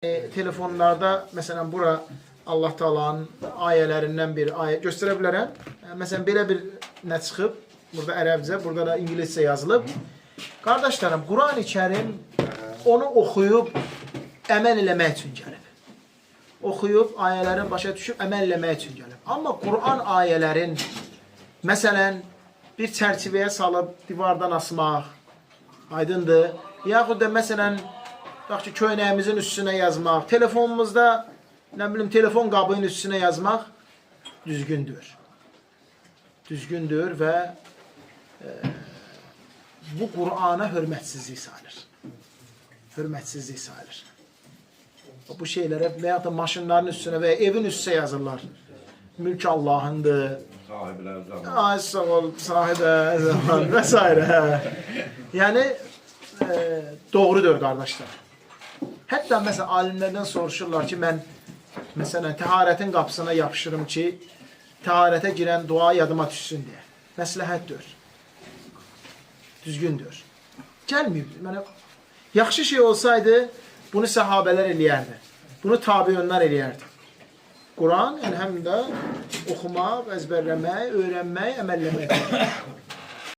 Telefonlarda mesela bura Allah Taala'nın ayələrindən bir ayə göstərə bilərəm. Məsələn belə bir nə çıxıb, burada ərəbcə, burada da ingiliscə yazılıb. Qardaşlarım, Qurani-Kərim onu oxuyub əməl eləmək üçün gəlib. Oxuyub ayələrin başa düşüb əməl eləmək üçün gəlib. Amma Quran ayələrin məsələn bir çərçivəyə salıb divardan asmaq aydındır. Yaxud da məsələn ki, köynəyimizin üstünə yazmaq, telefonumuzda, nə bilim, telefon qabının üstünə yazmaq düzgündür. Düzgündür və bu Qur'ana hörmətsizlik sayılır. Hörmətsizlik sayılır. Bu şeylərə və ya da maşınların üstünə və ya evin üstünə yazırlar. Mülk Allah'ındır. Sahiblər zaman. Ay, sağ ol, sahibə zaman və s. Yəni, doğrudur, qardaşlar. Hətta məsələn, alimlərdən soruşurlar ki, mən məsələn, təharətin qapısına yapışırım ki, təharətə girən dua yadıma düşsün deyə. Məsləhətdir. Düzgündür. Gəlməyib. Mənə yaxşı şey olsaydı, bunu səhabələr eləyərdi. Bunu tabiunlar eləyərdi. Quran, yəni həm də oxumaq, əzbərləmək, öyrənmək, əməlləmək.